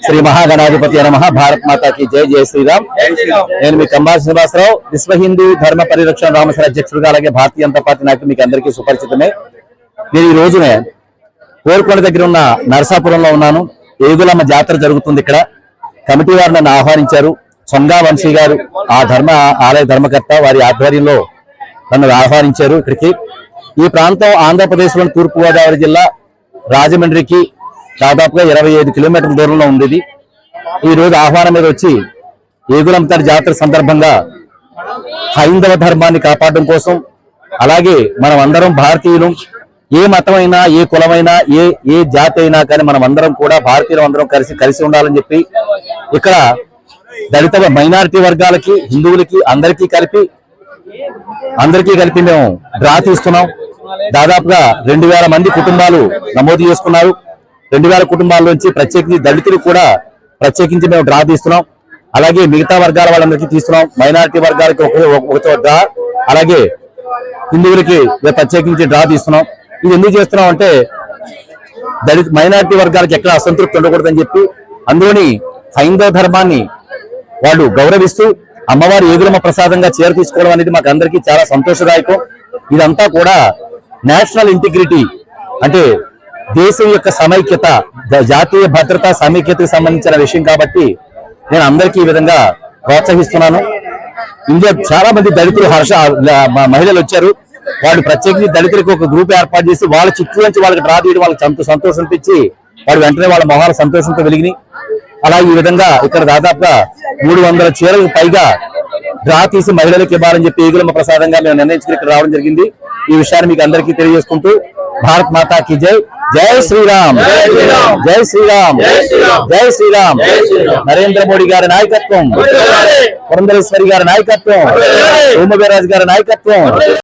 శ్రీ మహాగణాధిపతి నమః. భారత్ మాతా की జై. జై శ్రీరామ్. నేను మీ కంబాల శ్రీనివాసరావు, విశ్వ హిందూ ధర్మ పరిరక్షణ రామసేన అధ్యక్షుడిగా, అలాగే భారతీయ జనతా పార్టీ నాయకులు మీకు అందరికీ సుపరిచితమే. నేను ఈ రోజునే కోరుకొండ దగ్గర ఉన్న నరసాపురంలో ఉన్నాను. ఏగులమ్మ జాతర జరుగుతుంది. ఇక్కడ కమిటీ వారు నన్ను ఆహ్వానించారు. సొంగా వంశీ గారు, ఆ ఆలయ ధర్మకర్త, వారి ఆధ్వర్యంలో నన్ను ఆహ్వానించారు ఇక్కడికి. ఈ ప్రాంతం ఆంధ్రప్రదేశ్లోని తూర్పుగోదావరి జిల్లా రాజమండ్రికి దాదాపుగా 25 కిలోమీటర్ల దూరంలో ఉండేది. ఈ రోజు ఆహ్వానం మీద వచ్చి ఏగులమ్మ తల్లి జాతర సందర్భంగా హైందవ ధర్మాన్ని కాపాడడం కోసం, అలాగే మనం అందరం భారతీయులు, ఏ మతమైనా, ఏ కులమైనా, ఏ జాతి అయినా కానీ మనం అందరం కూడా భారతీయులు అందరం కలిసి ఉండాలని చెప్పి ఇక్కడ దళిత మైనారిటీ వర్గాలకి, హిందువులకి అందరికీ కలిపి మేము డ్రా తీస్తున్నాం. దాదాపుగా 2000 మంది కుటుంబాలు నమోదు చేసుకున్నారు. 2000 కుటుంబాల్లోంచి ప్రత్యేకించి దళితులు కూడా ప్రత్యేకించి మేము డ్రా తీస్తున్నాం. అలాగే మిగతా వర్గాల వాళ్ళందరికీ తీస్తున్నాం. మైనారిటీ వర్గాలకి ఒక డ్రా, అలాగే హిందువులకి ప్రత్యేకించి డ్రా తీస్తున్నాం. ఇది ఎందుకు చేస్తున్నాం అంటే దళిత మైనారిటీ వర్గాలకి ఎక్కడ అసంతృప్తి ఉండకూడదని చెప్పి, అందులోని హైందవ ధర్మాన్ని వాళ్ళు గౌరవిస్తూ అమ్మవారి ఏగులమ్మ ప్రసాదంగా చీర తీసుకోవడం అనేది మాకు అందరికీ చాలా సంతోషదాయకం. ఇదంతా కూడా నేషనల్ ఇంటిగ్రిటీ, అంటే దేశం యొక్క సమైక్యత, జాతీయ భద్రతా సమైక్యతకు సంబంధించిన విషయం కాబట్టి నేను అందరికీ ఈ విధంగా ప్రోత్సహిస్తున్నాను. ఇందులో చాలా మంది దళితులు మహిళలు వచ్చారు. వాళ్ళు ప్రత్యేకించి దళితులకు ఒక గ్రూప్ ఏర్పాటు చేసి వాళ్ళ చుట్టూ నుంచి వాళ్ళకి డ్రా తీయడం వాళ్ళకి సంతోషం అనిపించి వాళ్ళు వెంటనే వాళ్ళ మొహాల సంతోషంతో వెలిగినాయి. అలా ఈ విధంగా ఇక్కడ దాదాపుగా 300 చీరలకు పైగా డ్రా తీసి మహిళలకు ఇవ్వాలని చెప్పి ఏగులమ్మ ప్రసాదంగా మేము నిర్ణయించుకుని ఇక్కడ రావడం జరిగింది. ఈ విషయాన్ని మీకు అందరికీ తెలియజేసుకుంటూ భారత్ మాతా की జై. జై శ్రీరామ్. జై శ్రీరామ్. జై శ్రీరామ్. నరేంద్ర మోడీ గారి నాయకత్వం, పురంధరేశ్వరి గారి నాయకత్వం, సోమవీర్రాజు గారి నాయకత్వం.